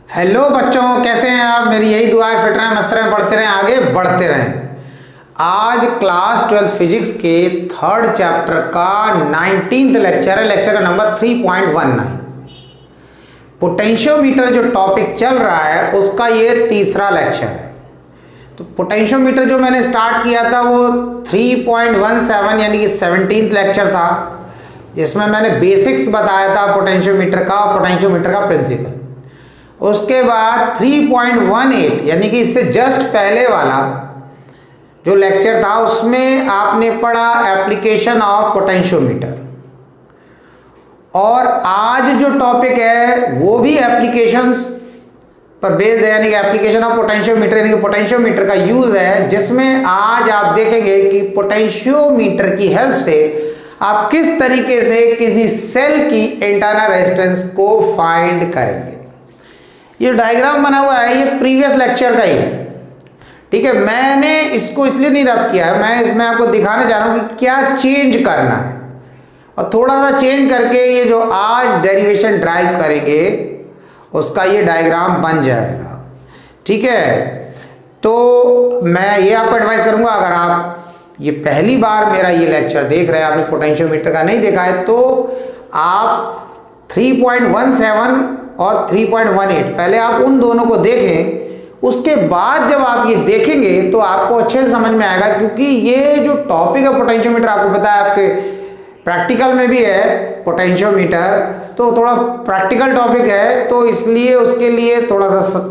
Hello बच्चों, कैसे हैं आप। मेरी यही दुआ है, फिट रहें, मस्त रहें, पढ़ते रहें, आगे बढ़ते रहें। आज क्लास 12 फिजिक्स के थर्ड चैप्टर का 19th लेक्चर है। लेक्चर का नंबर 3.19। पोटेंशियोमीटर जो टॉपिक चल रहा है उसका ये तीसरा लेक्चर है। तो पोटेंशियोमीटर जो मैंने स्टार्ट किया था वो 3.17 यानी कि 17th लेक्चर था, जिसमें मैंने बेसिक्स बताया था पोटेंशियोमीटर का, पोटेंशियोमीटर का प्रिंसिपल। उसके बाद 3.18 यानी कि इससे जस्ट पहले वाला जो लेक्चर था उसमें आपने पढ़ा एप्लीकेशन ऑफ पोटेंशियोमीटर, और आज जो टॉपिक है वो भी एप्लीकेशंस पर बेस्ड है, यानी कि एप्लीकेशन ऑफ पोटेंशियोमीटर, यानी कि पोटेंशियोमीटर का यूज है, जिसमें आज आप देखेंगे कि पोटेंशियोमीटर की हेल्प से आप किस तरीके से किसी सेल की इंटरनल रेजिस्टेंस को फाइंड करेंगे। ये डायग्राम बना हुआ है, ये प्रीवियस लेक्चर का ही है, ठीक है। मैंने इसको इसलिए नहीं रब किया है, मैं इसमें आपको दिखाने जा रहा हूं कि क्या चेंज करना है, और थोड़ा सा चेंज करके ये जो आज डेरिवेशन ड्राइव करेंगे उसका ये डायग्राम बन जाएगा, ठीक है। तो मैं ये आपको एडवाइस करूंगा, अगर आप ये पहली बार मेरा ये लेक्चर देख रहे हैं, आपने पोटेंशियोमीटर का नहीं देखा है, तो आप 3.17 और 3.18 पहले आप उन दोनों को देखें। उसके बाद जब आप ये देखेंगे तो आपको अच्छे से समझ में आएगा, क्योंकि ये जो टॉपिक है पोटेंशियोमीटर, आपको पता है आपके प्रैक्टिकल में भी है पोटेंशियोमीटर, तो थोड़ा प्रैक्टिकल टॉपिक है, तो इसलिए उसके लिए थोड़ा सा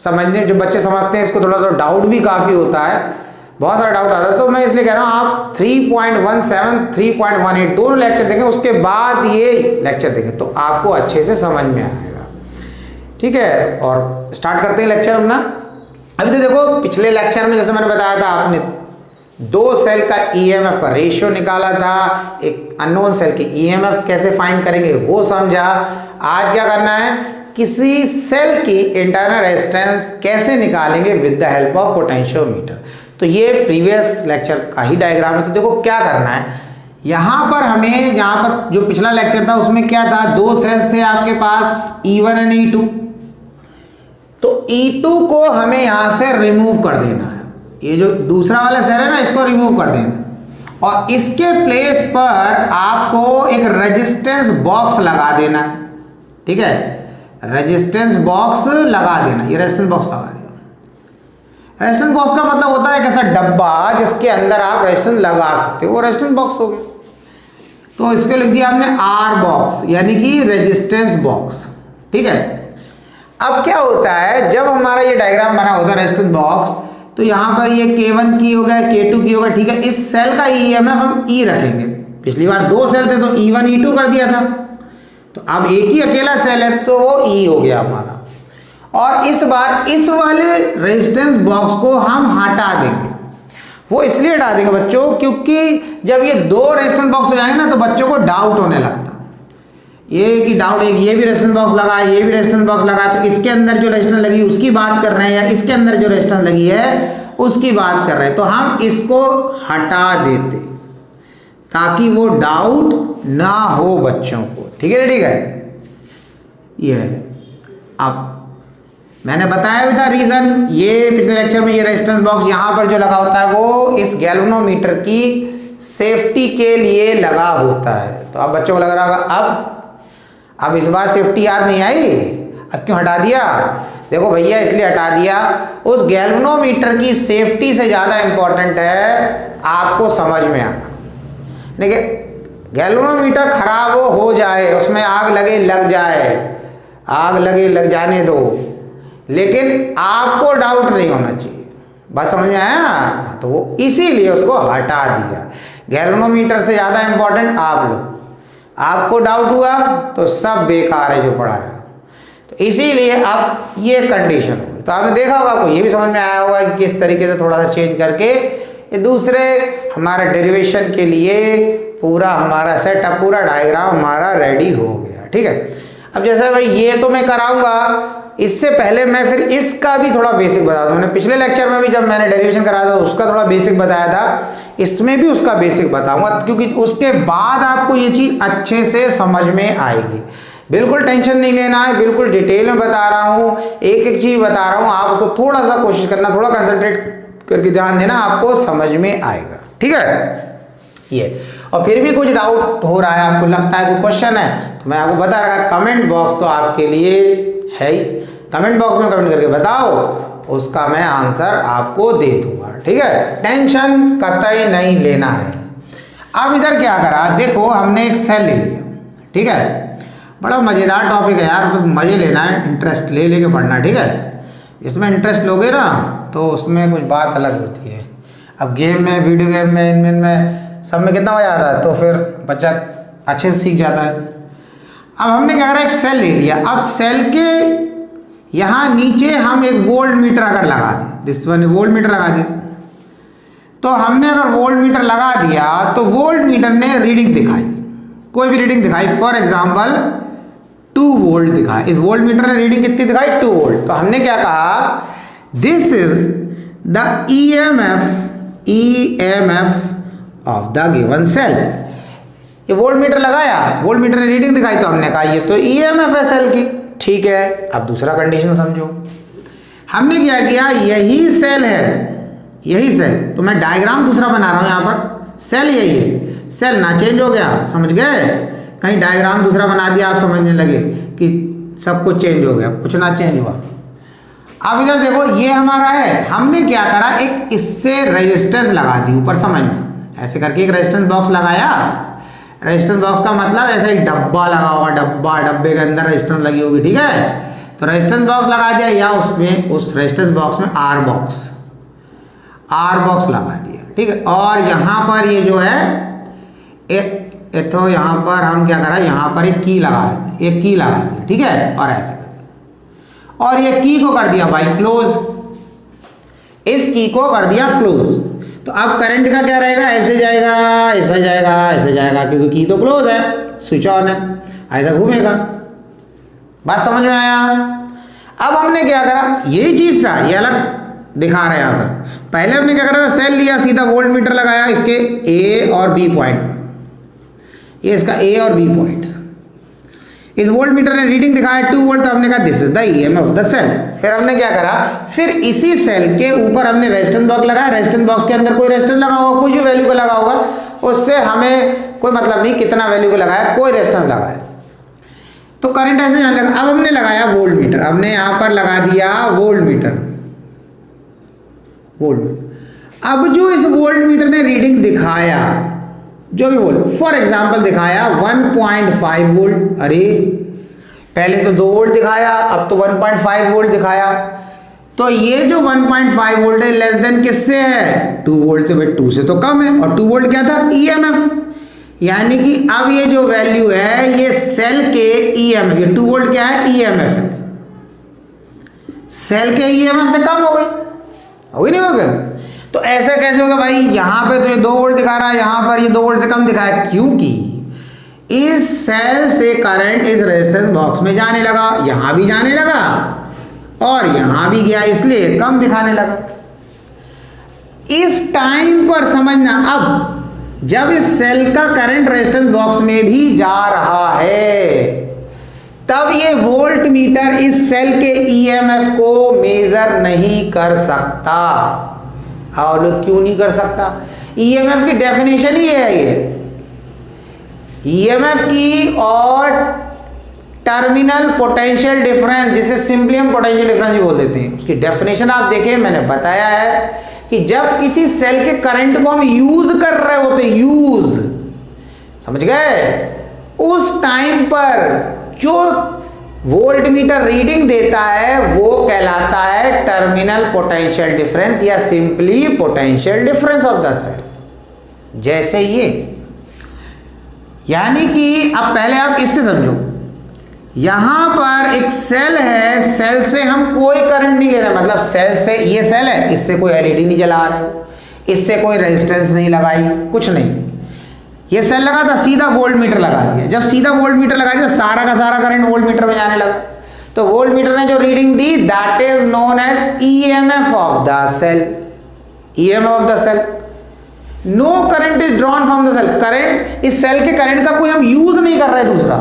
समझने, जो बच्चे समझते हैं इसको थोड़ा सा डाउट भी काफ़ी होता है, बहुत सारा डाउट आता है। तो मैं इसलिए कह रहा हूँ आप 3.17 3.18 दोनों लेक्चर देखें, उसके बाद ये लेक्चर देखें तो आपको अच्छे से समझ में आएगा, ठीक है। और स्टार्ट करते हैं लेक्चर अपना। अभी तो देखो, पिछले लेक्चर में जैसे मैंने बताया था, आपने दो सेल का ईएमएफ का रेशियो निकाला था, एक अननोन सेल की ईएमएफ कैसे फाइंड करेंगे वो समझा। आज क्या करना है, किसी सेल की इंटरनल रेजिस्टेंस कैसे निकालेंगे with the help of potentiometer. तो ये प्रीवियस लेक्चर का ही डायग्राम है। तो देखो क्या करना है, यहां पर हमें, यहां पर जो पिछला लेक्चर था उसमें क्या था, दो सेल्स थे आपके पास E1 एंड E2। तो E2 को हमें यहां से रिमूव कर देना है, ये जो दूसरा वाला सेल है ना, इसको रिमूव कर देना, और इसके प्लेस पर आपको एक रेजिस्टेंस बॉक्स लगा देना है, ठीक है। रेजिस्टेंस बॉक्स लगा देना, ये रेजिस्टेंस बॉक्स लगा देना। रेजिस्टेंस बॉक्स का मतलब होता है एक ऐसा डब्बा जिसके अंदर आप रेजिस्टेंस लगा सकते हो, वो रेजिस्टेंस बॉक्स हो गया। तो इसको लिख दिया हमने R बॉक्स, यानी कि रेजिस्टेंस बॉक्स, ठीक है। अब क्या होता है, जब हमारा ये डायग्राम बना होता है रेजिस्टेंस बॉक्स, तो यहां पर ये K1 की होगा, K2 की होगा, ठीक है। इस सेल का ईएमएफ हम E रखेंगे। पिछली बार दो सेल थे तो E1 E2 कर दिया था, तो अब एक ही अकेला सेल है तो वो E हो गया हमारा। और इस बार इस वाले रेजिस्टेंस बॉक्स को हम हटा देंगे। वो इसलिए हटा देंगे बच्चों, क्योंकि जब ये दो रेजिस्टेंस बॉक्स हो जाएंगे ना तो बच्चों को डाउट होने लगता है, ये कि डाउट है, ये भी रेजिस्टेंस बॉक्स लगा, ये भी रेजिस्टेंस बॉक्स लगा, तो इसके अंदर जो रेजिस्टेंस लगी उसकी बात कर रहे हैं, या इसके अंदर जो रेजिस्टेंस लगी है उसकी बात कर रहे हैं। तो हम इसको हटा देते ताकि वो डाउट ना हो बच्चों को, ठीक है, ठीक है। ये अब मैंने बताया भी था रीजन, ये पिछले लेक्चर में, ये रेजिस्टेंस बॉक्स यहां पर जो लगा होता है वो इस गैल्वेनोमीटर की सेफ्टी के लिए लगा होता है। तो अब बच्चों को लग रहा होगा अब इस बार सेफ्टी याद नहीं आई, अब क्यों हटा दिया। देखो भैया, इसलिए हटा दिया, उस गैल्वेनोमीटर की सेफ्टी से ज्यादा इंपॉर्टेंट है आपको समझ में आना। देखिए, गैल्वेनोमीटर खराब हो जाए, उसमें आग लगे लग जाए, आग लगे लग जाने दो, लेकिन आपको डाउट नहीं होना चाहिए। बात समझ में आया। तो वो इसीलिए उसको हटा दिया। गैल्वेनोमीटर से ज्यादा इंपॉर्टेंट आप लोग, आपको डाउट हुआ तो सब बेकार है जो पढ़ाया, तो इसीलिए अब ये कंडीशन होगी। तो आपने देखा होगा, आपको ये भी समझ में आया होगा कि किस तरीके से थोड़ा सा चेंज करके ये दूसरे हमारा डेरिवेशन के लिए पूरा हमारा सेटअप, पूरा डायग्राम हमारा रेडी हो गया, ठीक है। अब जैसे भाई ये तो मैं कराऊंगा, इससे पहले मैं फिर इसका भी थोड़ा बेसिक बता दूं। मैंने पिछले लेक्चर में भी जब मैंने डेरिवेशन कराया था उसका थोड़ा बेसिक बताया था, इसमें भी उसका बेसिक बताऊंगा, क्योंकि उसके बाद आपको ये चीज अच्छे से समझ में आएगी। बिल्कुल टेंशन नहीं लेना है, बिल्कुल डिटेल में बता रहा हूँ, एक एक चीज बता रहा हूँ, आप उसको थोड़ा सा कोशिश करना, थोड़ा कंसंट्रेट करके ध्यान देना, आपको समझ में आएगा। ठीक है ये। और फिर भी कुछ डाउट हो रहा है, आपको लगता है कोई क्वेश्चन है, तो मैं आपको बता रहा, कमेंट बॉक्स तो आपके लिए है ही, कमेंट बॉक्स में कमेंट करके बताओ, उसका मैं आंसर आपको दे दूंगा। ठीक है, टेंशन कतई नहीं लेना है। अब इधर क्या करा, देखो हमने एक सेल ले लिया। ठीक है, बड़ा मजेदार टॉपिक है यार, बस मजे लेना है, इंटरेस्ट ले लेके पढ़ना। ठीक है, इसमें इंटरेस्ट लोगे ना तो उसमें कुछ बात अलग होती है। अब गेम में, वीडियो गेम में, इनमें सब में कितना मजा आता है, तो फिर बच्चा अच्छे से सीख जाता है। अब हमने क्या करा, एक सेल ले लिया। अब सेल के यहाँ नीचे हम एक वोल्ट मीटर अगर लगा दें, दिस वन वोल्ट मीटर लगा दिया, तो हमने अगर वोल्ट मीटर लगा दिया तो वोल्ट मीटर ने रीडिंग दिखाई, कोई भी रीडिंग दिखाई, फॉर एग्जाम्पल 2 वोल्ट दिखाया। इस वोल्ट मीटर ने रीडिंग कितनी दिखाई, 2 वोल्ट। तो हमने क्या कहा, this is the EMF of the given cell. ये वोल्ट मीटर लगाया, वोल्ट मीटर ने रीडिंग दिखाई, तो हमने कहा ये तो EMF है सेल की। ठीक है, अब दूसरा कंडीशन समझो। हमने क्या किया, यही सेल है, यही सेल, तो मैं डायग्राम दूसरा बना रहा हूं यहां पर, सेल यही है, सेल ना चेंज हो गया, समझ गए, कहीं डायग्राम दूसरा बना दिया आप समझने लगे कि सब कुछ चेंज हो गया, कुछ ना चेंज हुआ। अब इधर देखो ये हमारा है, हमने क्या करा, एक इससे रेजिस्टेंस लगा दी ऊपर, समझना ऐसे करके एक रेजिस्टेंस बॉक्स लगाया। रेजिस्टेंस बॉक्स का मतलब ऐसा एक डब्बा लगा होगा, डब्बे के अंदर रेजिस्टेंस लगी होगी। ठीक है, तो रेजिस्टेंस बॉक्स लगा दिया, या उसमें उस रेजिस्टेंस बॉक्स में आर बॉक्स लगा दिया। ठीक है, और यहाँ पर ये जो है तो यहाँ पर हम क्या करा, यहाँ पर एक की लगा दिया। ठीक है, और ऐसे और ये की को कर दिया भाई क्लोज, इस की को कर दिया क्लोज। तो अब करंट का क्या रहेगा, ऐसे जाएगा, ऐसा जाएगा, ऐसे जाएगा, क्योंकि की तो क्लोज है, स्विच ऑन है, ऐसा घूमेगा। बात समझ में आया। अब हमने क्या करा, यही चीज था, ये अलग दिखा रहे हैं यहाँ पर। पहले हमने क्या करा, सेल लिया, सीधा वोल्ट मीटर लगाया इसके ए और बी पॉइंट, ये इसका ए और बी पॉइंट, इस वोल्ट मीटर ने रीडिंग दिखाया 2 वोल्ट, तो हमने कहा this is the EMF of the cell. फिर हमने क्या करा, फिर इसी सेल के ऊपर हमने रेजिस्टेंस बॉक्स लगाया, रेजिस्टेंस बॉक्स के अंदर कोई रेजिस्टेंस लगा होगा, कुछ भी वैल्यू का लगा होगा, उससे हमें कोई मतलब नहीं कितना वैल्यू का लगाया, कोई रेजिस्टेंस लगाया, तो करंट ऐसे जाने लगा। अब हमने लगाया वोल्ट मीटर, हमने यहां पर लगा दिया वोल्ट मीटर। अब जो इस वोल्ट मीटर ने रीडिंग दिखाया, जो भी वोल्ट, फॉर एग्जांपल दिखाया 1.5 वोल्ट, अरे पहले तो 2 वोल्ट दिखाया, अब तो 1.5 वोल्ट दिखाया, तो ये जो 1.5 वोल्ट है लेस देन किससे है, 2 वोल्ट से, भाई 2 से तो कम है, और 2 वोल्ट क्या था, EMF, यानी कि अब ये जो वैल्यू है ये सेल के EMF, ये 2 वोल्ट क्या है, EMF है, सेल के EMF से कम हो गई नहीं हो गया। तो ऐसा कैसे होगा भाई, यहां पे तो ये 2 वोल्ट दिखा रहा है, यहां पर ये 2 वोल्ट से कम दिखाया, क्योंकि इस सेल से करंट इस रेजिस्टेंस बॉक्स में जाने लगा, यहां भी जाने लगा और यहां भी गया, इसलिए कम दिखाने लगा। इस टाइम पर समझना, अब जब इस सेल का करंट रेजिस्टेंस बॉक्स में भी जा रहा है, तब ये वोल्ट मीटर इस सेल के EMF को मेजर नहीं कर सकता। और क्यों नहीं कर सकता, EMF की डेफिनेशन ही है ये, EMF की और टर्मिनल पोटेंशियल डिफरेंस, जिसे सिंपली हम पोटेंशियल डिफरेंस भी बोल देते हैं, उसकी डेफिनेशन आप देखें, मैंने बताया है कि जब किसी सेल के करंट को हम यूज कर रहे होते, यूज, समझ गए, उस टाइम पर जो वोल्ट मीटर रीडिंग देता है वो कहलाता है टर्मिनल पोटेंशियल डिफरेंस या simply potential difference of the cell. जैसे ये, यानी कि अब पहले आप इससे समझो, यहां पर एक सेल है, सेल से हम कोई करंट नहीं ले रहे, मतलब सेल से, ये सेल है, इससे कोई LED नहीं जला रहे हो, इससे कोई रेजिस्टेंस नहीं लगाई, कुछ नहीं, ये सेल लगा था, सीधा वोल्ट मीटर लगा दिया। जब सीधा वोल्ट मीटर लगा दिया, सारा का सारा करंट वोल्ट मीटर में जाने लगा, तो वोल्ट मीटर ने जो रीडिंग दी, that is known as EMF of the cell, EMF of the cell. No current is drawn from the cell, current, इस सेल के करंट का कोई हम यूज नहीं कर रहे दूसरा,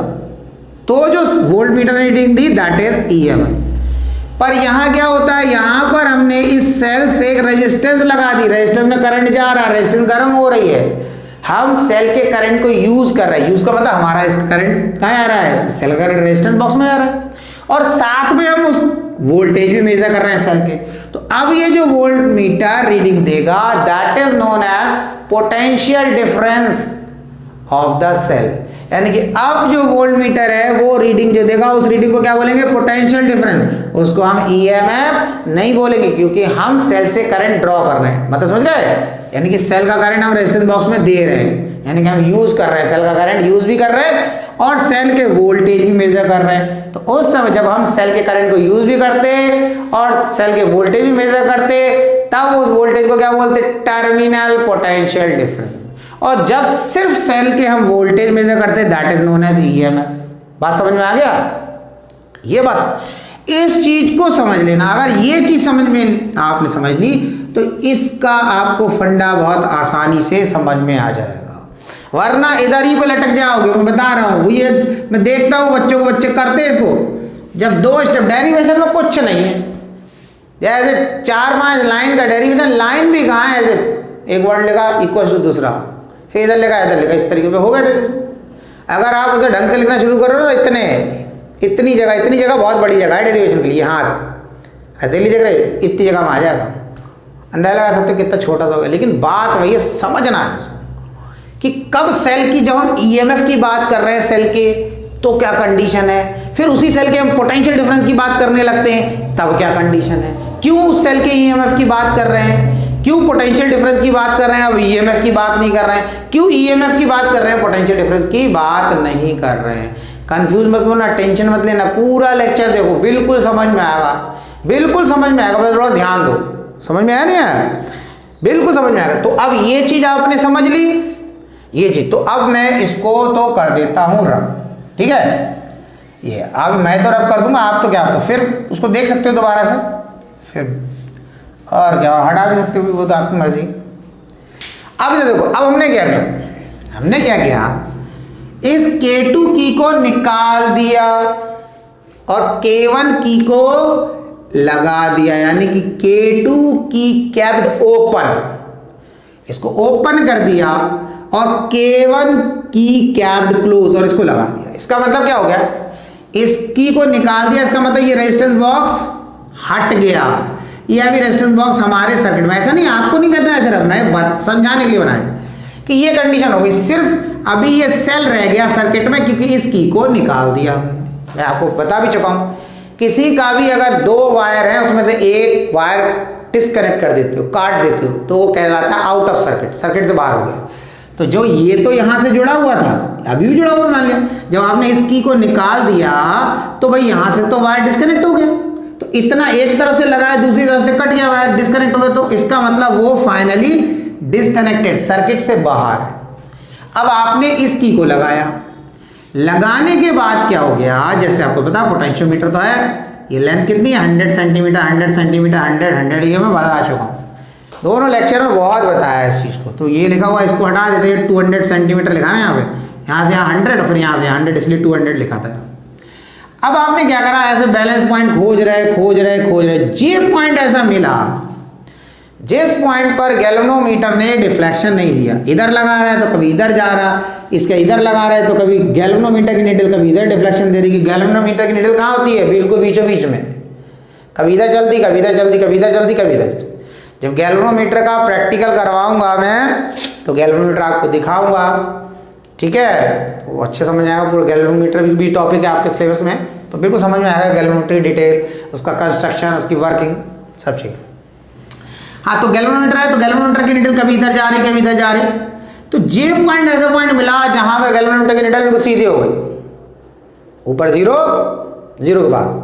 तो जो वोल्ट मीटर ने रीडिंग दी दैट इज ईएमएफ। पर यहाँ क्या होता है, यहाँ पर हमने इस सेल से एक रेजिस्टेंस लगा दी, रेजिस्टेंस में करंट जा रहा है, रेजिस्टेंस गर्म हो रही है, हम सेल के करंट को यूज कर रहे हैं। यूज का मतलब हमारा करंट कहाँ आ रहा है, सेल का करंट रेजिस्टेंस बॉक्स में आ रहा है, और साथ में हम उस वोल्टेज भी मेजर कर रहे हैं सेल के। तो अब ये जो वोल्ट मीटर रीडिंग देगा that is known as potential difference of the cell, यानी कि अब जो वोल्ट मीटर है वो रीडिंग जो देगा उस रीडिंग को क्या बोलेंगे, पोटेंशियल डिफरेंस। उसको हम ईएमएफ नहीं बोलेंगे क्योंकि हम सेल से करंट ड्रॉ कर रहे हैं, मतलब समझ गए, यानी कि सेल का करंट हम रेजिस्टेंस बॉक्स में दे रहे हैं, यानी कि हम यूज कर रहे हैं, सेल का करंट यूज भी कर रहे हैं और सेल के वोल्टेज भी मेजर कर रहे हैं। तो उस समय जब हम सेल के करंट को यूज भी करते और सेल के वोल्टेज भी मेजर करते तब उस वोल्टेज को क्या बोलते, टर्मिनल पोटेंशियल डिफरेंस। और जब सिर्फ सेल के हम वोल्टेज मेजर करते that is known as EMF. बात समझ में आ गया, ये बात, इस चीज को समझ लेना। अगर ये चीज समझ में आपने समझ ली तो इसका आपको फंडा बहुत आसानी से समझ में आ जाएगा, वरना इधर ही पे लटक जाओगे। मैं बता रहा हूँ, ये मैं देखता हूँ बच्चों को, बच्चे करते हैं इसको, जब 2 स्टेप डेरिवेशन में कुछ नहीं है, जैसे 4-5 लाइन का डेरिवेशन, लाइन भी कहाँ है, ऐसे एक वर्ड लिखा इक्वल टू दूसरा, फिर इधर लिखा इधर लिखा, इस तरीके पे हो गया डेरिवेशन। अगर आप उसे ढंग से लिखना शुरू करो तो इतनी जगह बहुत बड़ी जगह है डेरिवेशन के लिए, हाथ हथेली देख रहे, इतनी जगह में आ जाएगा, अंदाजा लगा सकते हो कितना छोटा सा होगा। लेकिन बात वही है, समझना है कि कब सेल की, जब हम ईएमएफ की बात कर रहे हैं सेल के तो क्या कंडीशन है, फिर उसी सेल के हम पोटेंशियल डिफरेंस की बात करने लगते हैं तब क्या कंडीशन है, क्यों सेल के ईएमएफ की बात कर रहे हैं, क्यों पोटेंशियल डिफरेंस की बात कर रहे हैं, अब ईएमएफ की बात नहीं कर रहे हैं, क्यों ईएमएफ की बात कर रहे हैं, पोटेंशियल डिफरेंस की बात नहीं कर रहे हैं। कंफ्यूज मत होना, टेंशन मत लेना, पूरा लेक्चर देखो, बिल्कुल समझ में आएगा, बिल्कुल समझ में आएगा, बस थोड़ा ध्यान दो। समझ में आया नहीं आया, बिल्कुल समझ में आएगा। तो अब ये चीज आपने समझ ली, ये चीज, तो अब मैं इसको तो कर देता हूं रब, ठीक है, ये अब मैं तो रब कर दूंगा, आप तो क्या, तो फिर उसको देख सकते हो दोबारा से, फिर और क्या, और हटा भी सकते हो, वो तो आपकी मर्जी। अब देखो, अब हमने क्या किया, इस K2 की को निकाल दिया और K1 की को लगा दिया, यानी कि K2 की कैप्ड ओपन, इसको ओपन कर दिया और K1 की कैप्ड क्लोज और इसको लगा दिया। इसका मतलब क्या हो गया, इसकी को निकाल दिया, इसका मतलब ये रेजिस्टेंस बॉक्स हट गया, ये अभी रेजिस्टेंस बॉक्स हमारे सर्किट में, ऐसा नहीं आपको नहीं करना है, सिर्फ मैं समझाने के लिए बनाया कि ये कंडीशन हो गई, सिर्फ अभी ये सेल रह गया सर्किट में क्योंकि इस की को निकाल दिया। मैं आपको बता भी चुका हूं, किसी का भी अगर 2 वायर है उसमें से एक वायर डिस्कनेक्ट कर देते हो, काट देते हो, तो वो कहलाता है आउट ऑफ सर्किट, सर्किट से बाहर हो गया। तो जो ये तो यहां से जुड़ा हुआ था, अभी भी जुड़ा हुआ मान लिया, जब आपने इस की को निकाल दिया तो भाई यहां से तो वायर डिस्कनेक्ट हो गया, तो इतना एक तरफ से लगाया दूसरी तरफ से कट गया, वायर डिस्कनेक्ट हो गया, तो इसका मतलब वो फाइनली डिस्कनेक्टेड, सर्किट से बाहर। अब आपने इस की को लगाया, लगाने के बाद क्या हो गया, जैसे आपको पता पोटेंशियोमीटर तो है, ये लेंथ कितनी है 100 सेंटीमीटर 100 सेंटीमीटर 100 ये मैं बता चुका हूँ, दोनों लेक्चर में बहुत बताया इस चीज़ को। तो ये लिखा हुआ इसको हटा देते हैं, 200 सेंटीमीटर लिखा ना यहाँ पे, यहाँ से यहाँ 100 और फिर यहाँ से 100, इसलिए 200 लिखा था। अब आपने क्या करा, ऐसे बैलेंस पॉइंट खोज रहे, जे पॉइंट ऐसा मिला जिस पॉइंट पर गैल्वेनोमीटर ने डिफ्लेक्शन नहीं दिया, इधर लगा रहा है तो कभी इधर जा रहा, इसके इधर लगा रहा है तो कभी गैल्वेनोमीटर की निडल कभी इधर डिफ्लेक्शन दे देगी। गैल्वेनोमीटर की निडल कहाँ होती है, बिल्कुल बीचों बीच में, कभी इधर चलती कभी इधर चलती, कभी इधर चलती कभी इधर। जब गैल्वेनोमीटर का प्रैक्टिकल करवाऊंगा मैं तो गैल्वेनोमीटर आपको दिखाऊंगा, ठीक है, वो अच्छे समझ आएगा, पूरा गैल्वेनोमीटर भी टॉपिक है आपके सिलेबस में, तो बिल्कुल समझ में आएगा गैल्वेनोमीटर की डिटेल, उसका कंस्ट्रक्शन, उसकी वर्किंग, सब चीज़। हाँ, तो गैल्वेनोमीटर है तो गैल्वेनोमीटर की निडल कभी इधर जा रही कभी इधर जा रही, तो जे पॉइंट ऐसा पॉइंट मिला जहां पर गैल्वेनोमीटर की निडल बिल्कुल सीधी हो गई, ऊपर 0 के पास,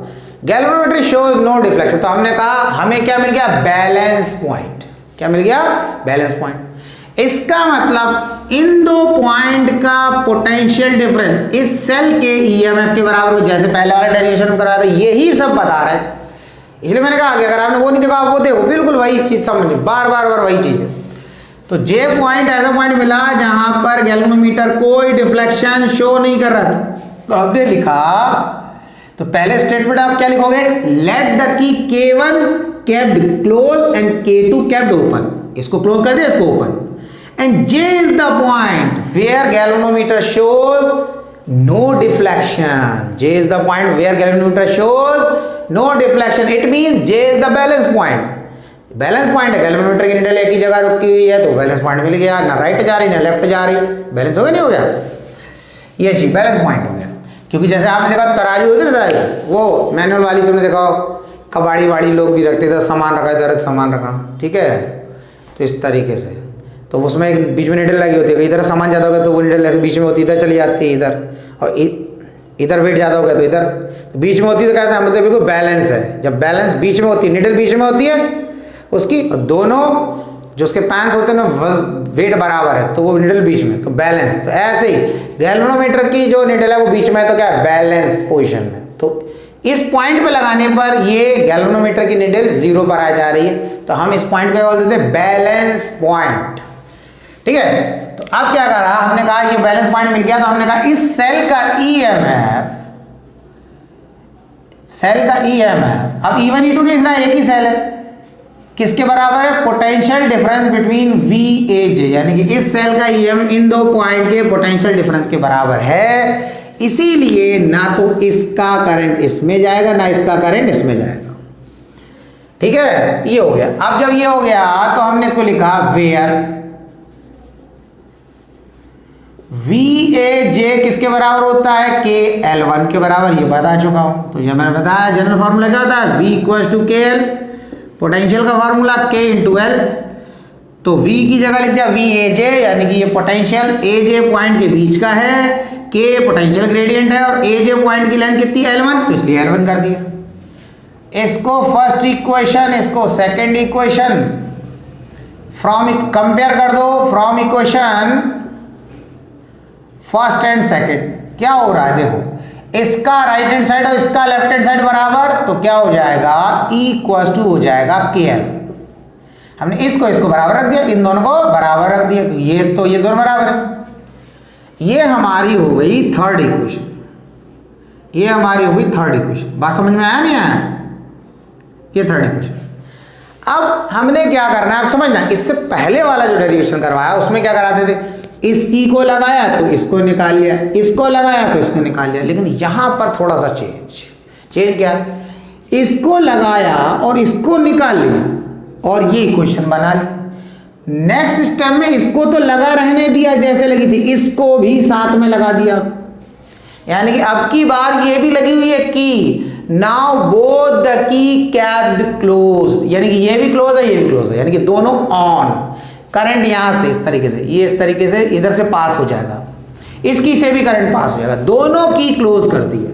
गैल्वेनोमीटर शोज नो डिफ्लेक्शन। तो हमने कहा हमें क्या मिल गया, बैलेंस पॉइंट। क्या मिल गया, बैलेंस पॉइंट। इसका मतलब इन 2 पॉइंट का पोटेंशियल डिफरेंस इस सेल के ईएमएफ के बराबर हो, जैसे पहले वाला डेरिवेशन में कराया था, यही सब बता रहा है। इसलिए मैंने कहा कि अगर आपने वो नहीं देखा, आप वो देखो, बिल्कुल वही चीज समझ, बार बार वही चीज है। तो जे पॉइंट ऐसा पॉइंट मिला जहां पर गैल्वेनोमीटर कोई डिफ्लेक्शन शो नहीं कर रहा था, तो हमने लिखा, तो पहले स्टेटमेंट आप क्या लिखोगे, let the key K1 kept close and K2 kept open, इसको क्लोज कर दिया, इसको open, and J is the point where galvanometer shows no deflection, J is the point where galvanometer shows no deflection, it means J is the balance point, balance point है, galvanometer की needle एक ही जगह रुकी हुई है तो balance point मिल गया, ना राइट जा रही ना लेफ्ट जा रही, बैलेंस हो गया नहीं हो गया, ये चीज बैलेंस पॉइंट हो गया। क्योंकि जैसे आपने देखा तराजू होती है ना, तराजू वो मैनुअल वाली तुमने देखा, कबाड़ी वाड़ी लोग भी रखते थे, सामान रखा इधर सामान रखा, ठीक है, तो इस तरीके से, तो उसमें एक बीच में निडल लगी होती है, इधर सामान ज़्यादा हो गया तो वो निडल ऐसे बीच में होती है, इधर चली जाती है इधर, और इधर वेट ज़्यादा हो गया तो इधर बीच में होती है, तो कहते हैं मतलब बिल्कुल बैलेंस है, जब बैलेंस बीच में होती है, निडल बीच में होती है उसकी, दोनों जो उसके पैंस होते हैं ना वेट बराबर है तो वो निडल बीच में, तो बैलेंस, तो ऐसे ही गैल्वेनोमीटर की जो निडल है वो बीच में है तो क्या है, बैलेंस पोजीशन में, तो इस पॉइंट पे लगाने पर ये गैल्वेनोमीटर की निडल 0 पर आ जा रही है, तो हम इस पॉइंट को बोल देते हैं बैलेंस पॉइंट, ठीक है। तो अब क्या करा, हमने कहा ये बैलेंस पॉइंट मिल गया, तो हमने कहा इस सेल का ईएमएफ, सेल का ईएमएफ, अब E1 E2 नहीं लिखना, एक ही सेल है, किसके बराबर है, पोटेंशियल डिफरेंस बिटवीन VAJ, यानी कि इस सेल का ईएम इन दो पॉइंट के पोटेंशियल डिफरेंस के बराबर है, इसीलिए ना तो इसका करंट इसमें जाएगा ना इसका करंट इसमें जाएगा, ठीक है, ये हो गया। अब जब ये हो गया तो हमने इसको लिखा वेयर VAJ किसके बराबर होता है, KL1 के बराबर, ये बता चुका हूं, तो ये मैंने बताया जनरल फॉर्मूला क्या होता है, V equals to KL, potential का फार्मूला K इंटू L, तो V की जगह लिख दिया VAJ, यानी कि ये पोटेंशियल AJ पॉइंट के बीच का है, K पोटेंशियल ग्रेडियंट है और AJ पॉइंट की लेंथ कितनी L1, तो इसलिए L1 कर दिया। इसको फर्स्ट इक्वेशन, इसको सेकंड इक्वेशन, फ्रॉम कंपेयर कर दो, from equation first and second, क्या हो रहा है देखो, इसका राइट हैंड साइड और इसका लेफ्ट हैंड साइड बराबर, तो क्या हो जाएगा, E इक्वल्स टू हो जाएगा KL, हमने इसको बराबर रख दिया, इन दोनों को बराबर रख दिया, तो ये दोनों बराबर है, ये हमारी हो गई थर्ड इक्वेशन, ये हमारी हो गई थर्ड इक्वेशन, बात समझ में आया नहीं आया, ये थर्ड इक्वेशन। अब हमने क्या करना है, आप समझना, इससे पहले वाला जो डेरिवेशन करवाया उसमें क्या कराते थे, इस की को लगाया तो इसको निकाल लिया, इसको लगाया तो इसको निकाल लिया, लेकिन यहां पर थोड़ा सा चेंज क्या, इसको लगाया और इसको निकाल लिया और ये इक्वेशन बना ली। नेक्स्ट स्टेप में इसको तो लगा रहने दिया जैसे लगी थी, इसको भी साथ में लगा दिया, यानी कि अब की बार ये भी लगी हुई है की, now both the key capped close, यानी कि ये भी क्लोज है ये भी क्लोज है, यानी कि दोनों ऑन, करंट यहां से इस तरीके से, ये इस तरीके से इधर से पास हो जाएगा, इसकी से भी करंट पास हो जाएगा, दोनों की क्लोज कर दी है।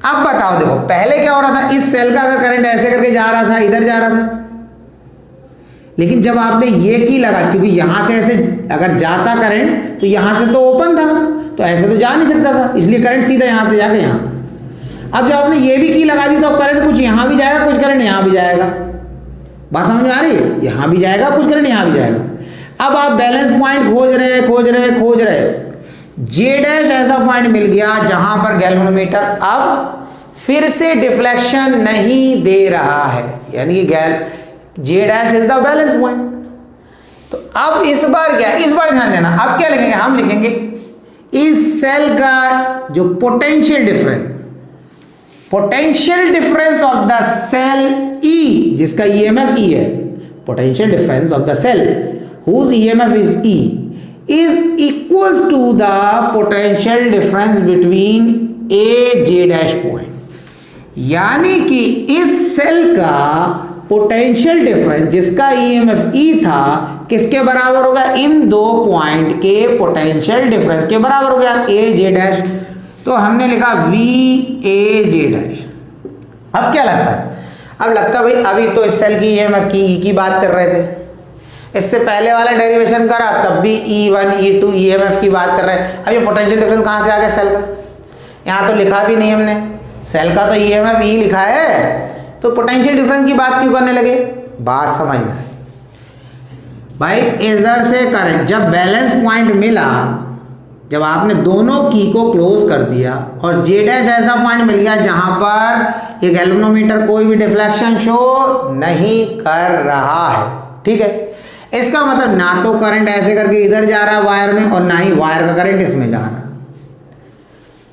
अब बताओ देखो पहले क्या हो रहा था, इस सेल का अगर करंट ऐसे करके जा रहा था, इधर जा रहा था, लेकिन जब आपने ये की लगा, क्योंकि यहां से ऐसे अगर जाता करंट तो यहां से तो ओपन था, तो ऐसे तो जा नहीं सकता था, इसलिए करंट सीधा यहां से जाके यहां। अब जब आपने ये भी की लगा दी तो अब करंट कुछ यहां भी जाएगा, कुछ करंट यहां भी जाएगा, बात समझ में आ रही है, यहां भी जाएगा कुछ करंट यहां भी जाएगा। अब आप बैलेंस पॉइंट खोज रहे, J डैश ऐसा पॉइंट मिल गया जहां पर गैल्वेनोमीटर अब फिर से डिफ्लेक्शन नहीं दे रहा है, यानी कि J dash is the balance point. तो अब इस बार क्या, इस बार ध्यान देना, अब क्या लिखेंगे, हम लिखेंगे इस सेल का जो potential difference of the cell E, जिसका EMF E है, potential difference of the cell whose EMF is E is equals to the potential difference between A J dash point, यानी कि इस सेल का पोटेंशियल डिफरेंस जिसका EMF E था किसके बराबर होगा, इन दो पॉइंट के पोटेंशियल डिफरेंस के बराबर हो गया, A J डैश, तो हमने लिखा V A J डैश। अब क्या लगता है, अब लगता है भाई अभी तो इस सेल की EMF की E की बात कर रहे थे, इससे पहले वाला डेरिवेशन करा तब भी E1 E2 EMF की बात कर रहे हैं, अब ये पोटेंशियल डिफरेंस कहां से आ गया सेल का, यहां तो लिखा भी नहीं हमने, सेल का तो EMF E लिखा है, तो पोटेंशियल डिफरेंस की बात क्यों करने लगे, बात समझना है भाई। इधर से करंट जब बैलेंस पॉइंट मिला जब आपने दोनों की को क्लोज कर दिया और जे डैश ऐसा पॉइंट मिल गया जहां पर ये गैल्वेनोमीटर कोई भी डिफ्लेक्शन शो नहीं कर रहा है, ठीक है। इसका मतलब ना तो करंट ऐसे करके इधर जा रहा है वायर में और ना ही वायर का करंट इसमें जा रहा है।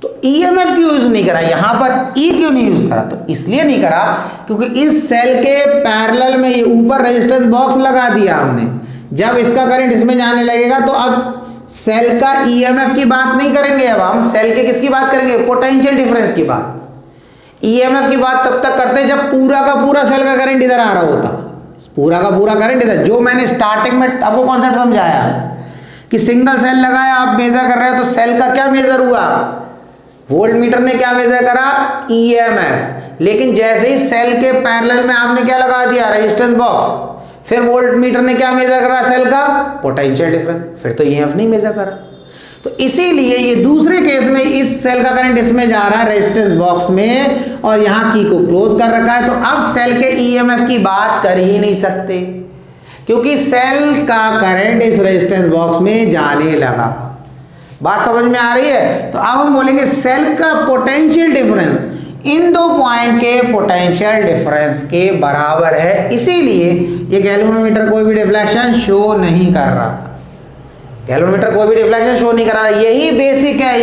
तो ईएमएफ क्यों यूज नहीं करा यहां पर, ई क्यों नहीं यूज करा? तो इसलिए नहीं करा क्योंकि इस सेल के पैरेलल में ये ऊपर रेजिस्टेंस बॉक्स लगा दिया हमने। जब इसका करंट इसमें जाने लगेगा तो अब सेल का ईएमएफ की बात नहीं करेंगे, अब हम सेल के किसकी बात करेंगे? पोटेंशियल डिफरेंस की बात। ईएमएफ की बात तब तक करते हैं जब पूरा का पूरा सेल का करंट इधर आ रहा होता, पूरा का पूरा करंट इधर। जो मैंने स्टार्टिंग में आपको कॉन्सेप्ट समझाया कि सिंगल सेल लगाया, आप मेजर कर रहे हो तो सेल का क्या मेजर हुआ? वोल्ट मीटर ने क्या मेजर करा? ईएमएफ। लेकिन जैसे ही सेल के पैरेलल में आपने क्या लगा दिया? Resistance box. फिर वोल्ट मीटर ने क्या मेजर करा? सेल का पोटेंशियल डिफरेंस। फिर तो ईएमएफ नहीं मेजर करा। तो इसीलिए ये दूसरे केस में इस सेल का करंट इसमें जा रहा है रेजिस्टेंस बॉक्स में और यहां की को क्लोज कर रखा है, तो अब सेल के ईएमएफ की बात कर ही नहीं सकते क्योंकि सेल का करंट इस रेजिस्टेंस बॉक्स में जाने लगा। बात समझ में आ रही है? तो अब हम बोलेंगे सेल का पोटेंशियल डिफरेंस इन दो पॉइंट के पोटेंशियल डिफरेंस के बराबर है। इसीलिए ये गैल्वेनोमीटर कोई भी डिफ्लेक्शन शो नहीं कर रहा, गैल्वेनोमीटर कोई भी डिफ्लेक्शन शो नहीं कर रहा। यही बेसिक है।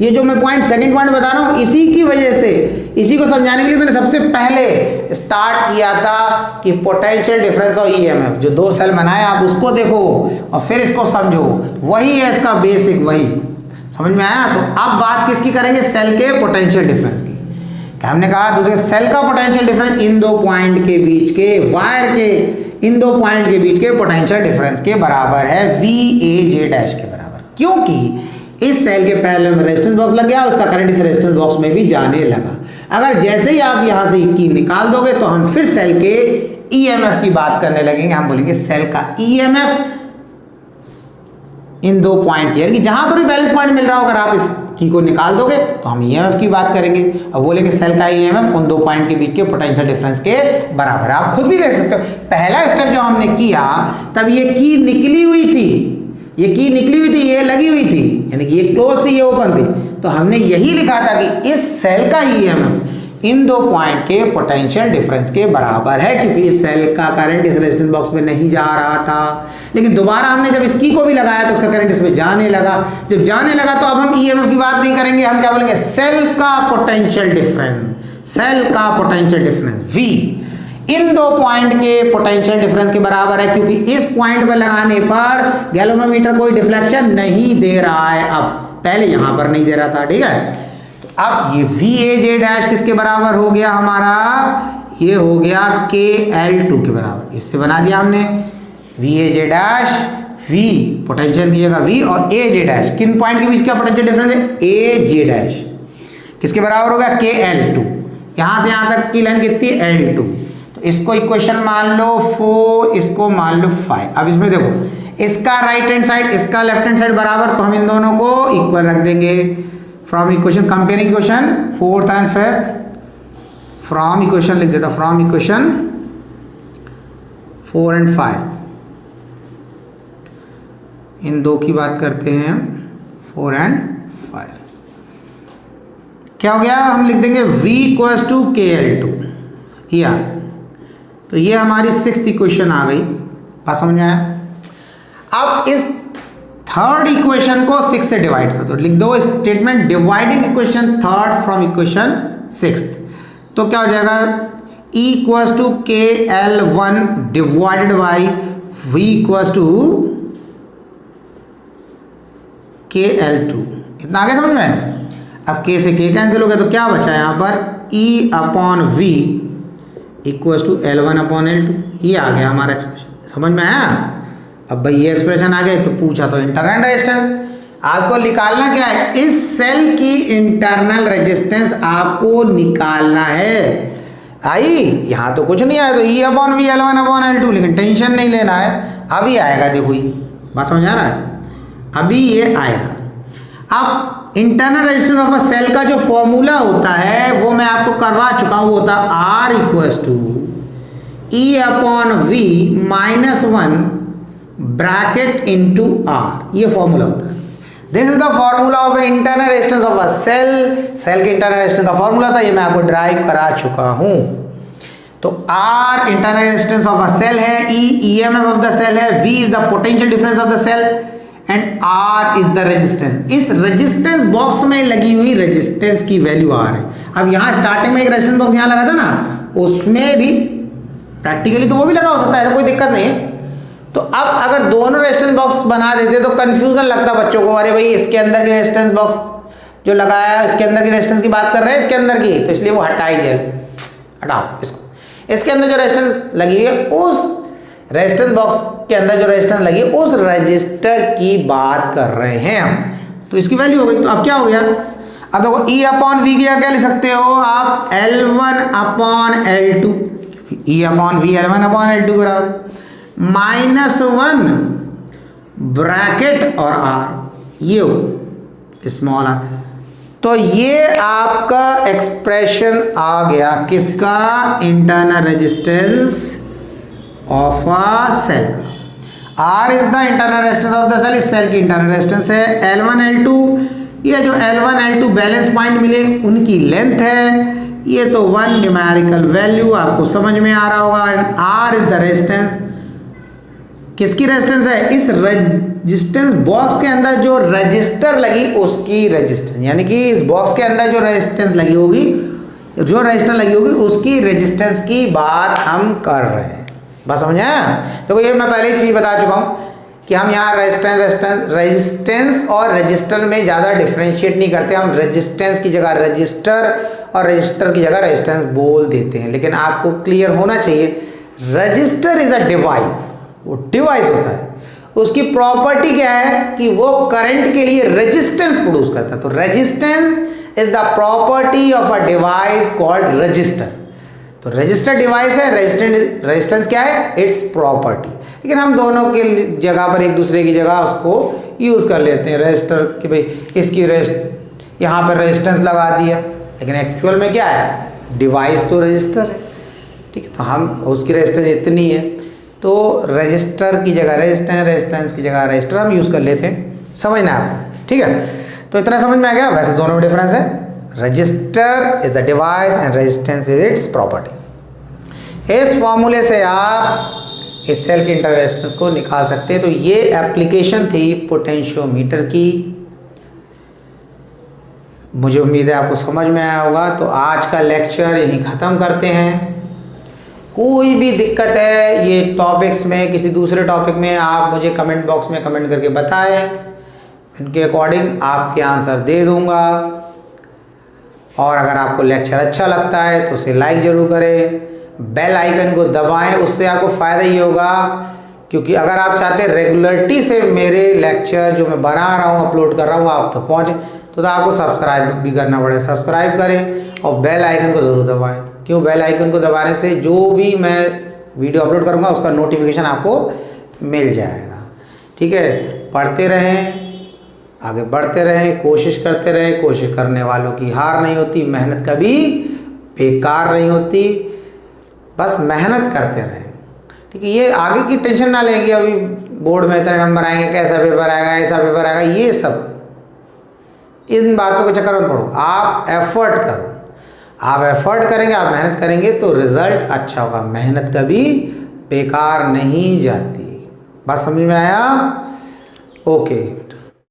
ये जो मैं पॉइंट सेकंड पॉइंट बता रहा हूं, इसी की वजह से, इसी को समझाने के लिए मैंने सबसे पहले स्टार्ट किया था कि पोटेंशियल डिफरेंस और ईएमएफ, जो दो सेल बनाए आप उसको देखो और फिर इसको समझो, वही है इसका बेसिक। वही समझ में आया? तो अब बात किसकी करेंगे? सेल के पोटेंशियल डिफरेंस की। क्या हमने कहा? दूसरे सेल का पोटेंशियल डिफरेंस इन दो पॉइंट के बीच के, वायर के इन दो पॉइंट के बीच के पोटेंशियल डिफरेंस के बराबर है वी ए जे डैश के बराबर, क्योंकि इस सेल के पैरेलल में रेजिस्टेंस बॉक्स लग गया, उसका करंट इस रेजिस्टेंस बॉक्स में भी जाने लगा। अगर जैसे ही आप यहां से की निकाल दोगे तो हम फिर सेल के ईएमएफ की बात करने लगेंगे। हम बोलेंगे सेल का ईएमएफ इन दो पॉइंट की, यानी जहां पर भी बैलेंस पॉइंट मिल रहा हो, अगर आप इस की को निकाल दोगे तो हम ईएमएफ की बात करेंगे। अब बोलेंगे सेल का ईएमएफ उन दो पॉइंट के बीच के पोटेंशियल डिफरेंस के बराबर है। आप खुद भी देख सकते हो, पहला स्टेप जो हमने किया तब ये की निकली हुई थी, ये की निकली हुई थी, ये लगी हुई थी, यानी कि ये क्लोज थी, ये ओपन थी। तो हमने यही लिखा था कि इस सेल का ईएमएफ इन दो पॉइंट के पोटेंशियल डिफरेंस के बराबर है, क्योंकि इस सेल का करंट इस रेजिस्टेंस बॉक्स में नहीं जा रहा था। लेकिन दोबारा हमने जब इसकी को भी लगाया तो उसका करंट इसमें जाने लगा। जब जाने लगा तो अब हम ईएमएफ की बात नहीं करेंगे, हम क्या बोलेंगे? सेल का पोटेंशियल डिफरेंस। सेल का पोटेंशियल डिफरेंस V इन दो पॉइंट के पोटेंशियल डिफरेंस के बराबर है, क्योंकि इस पॉइंट पर लगाने पर गैल्वेनोमीटर कोई डिफ्लेक्शन नहीं दे रहा है। अब पहले यहां पर नहीं दे रहा था, ठीक है। अब ये वी ए जे डैश किसके बराबर हो गया हमारा? ये हो गया के एल टू के बराबर। इससे बना दिया हमने V A J dash, V potential की जगह वी और ए जे डैश। किन पॉइंट के बीच का पोटेंशियल डिफरेंस है? ए जे डैश किसके बराबर होगा? के एल टू। यहां से यहां तक की लाइन कितनी? L two. तो इसको इक्वेशन मान लो 4, इसको मान लो 5। अब इसमें देखो, इसका राइट हैंड साइड, इसका लेफ्ट हैंड साइड बराबर, तो हम इन दोनों को इक्वल रख देंगे। From equation, comparing equation 4th and 5th, from equation लिख देता, फ्रॉम इक्वेशन 4 एंड 5, इन दो की बात करते हैं, 4 एंड 5। क्या हो गया? हम लिख देंगे V equals to K L to, या तो ये हमारी 6th इक्वेशन आ गई। बात समझ में आया? अब इस थर्ड इक्वेशन को 6 से डिवाइड कर दो, लिख दो statement dividing equation third from equation 6th। तो क्या हो जाएगा? E equals to K L one divided by V equals to K L two. इतना आगे समझ में? अब K से K कैंसिल हो गया, तो क्या बचा यहाँ पर? E upon V equals to L1 upon L2। ये आ गया हमारा एक्सप्रेशन। समझ में आया? अब भाई ये एक्सप्रेशन आ गए तो पूछा तो इंटरनल रेजिस्टेंस आपको निकालना क्या है? इस सेल की इंटरनल रेजिस्टेंस आपको निकालना है। आई? यहां तो कुछ नहीं आया, तो E upon V L1 upon L2, लेकिन टेंशन नहीं लेना है, अभी आएगा। देखो ये बात समझ आ रहा है? अभी ये आएगा। अब internal resistance of a cell का जो फॉर्मूला होता है वो मैं आपको करवा चुका हूं, वो होता R equals to E upon V -1 bracket into R। ये फॉर्मूला होता है। This is the formula of internal resistance of a cell. Cell के इंटरनल रेजिस्टेंस का फॉर्मूला था, ये मैं आपको ड्राइव करा चुका हूं। तो R internal resistance of a cell है, E EMF of the cell है, V is the potential difference of the cell and R is the resistance. इस रेजिस्टेंस बॉक्स में लगी हुई रेजिस्टेंस की वैल्यू R है। अब यहां स्टार्टिंग में एक रेजिस्टेंस बॉक्स यहां लगा था ना, उसमें भी प्रैक्टिकली तो वो भी लगा हो सकता है, ऐसा कोई दिक्कत नहीं है। तो अब अगर दोनों रेजिस्टेंस बॉक्स बना देते तो कंफ्यूजन लगता बच्चों को, अरे भाई इसके अंदर की रेजिस्टेंस बॉक्स जो लगाया है इसके अंदर की रेजिस्टेंस की बात कर रहे हैं इसके अंदर की, तो इसलिए वो हटा ही दिया, हटाओ इसको। इसके अंदर जो रेजिस्टेंस लगी है उस रेजिस्टेंस बॉक्स के अंदर जो रेजिस्टेंस लगी है उस रजिस्टर की बात कर रहे हैं हम, तो इसकी वैल्यू हो गई। तो अब क्या हो गया, अब देखो E अपॉन वी क्या लिख सकते हो आप, L1 upon L2, E upon V L1 upon L2 बराबर -1 ब्रैकेट और R, ये हो स्मॉल r। तो ये आपका एक्सप्रेशन आ गया किसका, internal resistance of a cell. R is the internal resistance of the cell, इस सेल की इंटरनल रेजिस्टेंस है। L1 L2, ये जो L1 L2 बैलेंस पॉइंट मिले उनकी लेंथ है, ये तो 1 न्यूमेरिकल वैल्यू आपको समझ में आ रहा होगा। R इज द रेजिस्टेंस, किसकी रेजिस्टेंस है, इस रेजिस्टेंस बॉक्स के अंदर जो रजिस्टर लगी उसकी रेजिस्टेंस, यानी कि इस बॉक्स के अंदर जो रेजिस्टेंस लगी होगी, जो रजिस्टर लगी होगी उसकी रेजिस्टेंस की बात हम कर रहे हैं। बस समझ आया। देखो ये मैं पहले ही चीज बता चुका हूं कि हम यहाँ रेजिस्टेंस और रजिस्टर में ज़्यादा डिफ्रेंशिएट नहीं करते, हम रेजिस्टेंस की जगह रजिस्टर और रजिस्टर की जगह रेजिस्टेंस बोल देते हैं। लेकिन आपको क्लियर होना चाहिए, रजिस्टर इज अ डिवाइस, वो डिवाइस होता है, उसकी प्रॉपर्टी क्या है कि वो करंट के लिए रेजिस्टेंस प्रोड्यूस करता है। तो resistance is the property of a device called register. तो रजिस्टर डिवाइस है, रेजिस्टेंस क्या है, इट्स प्रॉपर्टी। लेकिन हम दोनों के जगह पर एक दूसरे की जगह उसको यूज कर लेते हैं, रजिस्टर कि भाई इसकी यहाँ पर रेजिस्टेंस लगा दिया, लेकिन एक्चुअल में क्या है, डिवाइस तो रजिस्टर है। ठीक है, तो हम उसकी रेजिस्टेंस इतनी है तो रजिस्टर की जगह रेजिस्टेंस, रेजिस्टेंस की जगह रजिस्टर हम यूज कर लेते हैं, समझना आप। ठीक है, तो इतना समझ में आ गया। वैसे दोनों में डिफरेंस है, register is the device and resistance is it's property. इस फॉर्मूले से आप इस सेल के इंटर रेजिस्टेंस को निकाल सकते हैं। तो ये एप्लीकेशन थी पोटेंशियोमीटर की, मुझे उम्मीद है आपको समझ में आया होगा। तो आज का लेक्चर यहीं ख़त्म करते हैं। कोई भी दिक्कत है ये टॉपिक्स में, किसी दूसरे टॉपिक में, आप मुझे कमेंट बॉक्स में कमेंट करके बताएं, इनके अकॉर्डिंग आपके आंसर दे दूंगा। और अगर आपको लेक्चर अच्छा लगता है तो उसे लाइक ज़रूर करें, बेल आइकन को दबाएं, उससे आपको फ़ायदा ही होगा। क्योंकि अगर आप चाहते हैं रेगुलरिटी से मेरे लेक्चर जो मैं बना रहा हूँ, अपलोड कर रहा हूँ, आप तक पहुँचे, तो आपको सब्सक्राइब भी करना पड़ेगा। सब्सक्राइब करें और बेल आइकन को ज़रूर दबाएं। क्यों, बेल आइकन को दबाने से जो भी मैं वीडियो अपलोड करूँगा उसका नोटिफिकेशन आपको मिल जाएगा। ठीक है, पढ़ते रहें, आगे बढ़ते रहें, कोशिश करते रहें। कोशिश करने वालों की हार नहीं होती, मेहनत कभी बेकार नहीं होती, बस मेहनत करते रहें। ठीक है, ये आगे की टेंशन ना लें कि अभी बोर्ड में इतने नंबर आएंगे, कैसा पेपर आएगा, ऐसा पेपर आएगा, ये सब इन बातों के चक्कर में पढ़ो। आप एफर्ट करो, आप एफर्ट करेंगे, आप मेहनत करेंगे तो रिजल्ट अच्छा होगा। मेहनत कभी बेकार नहीं जाती। बात समझ में आया? ओके।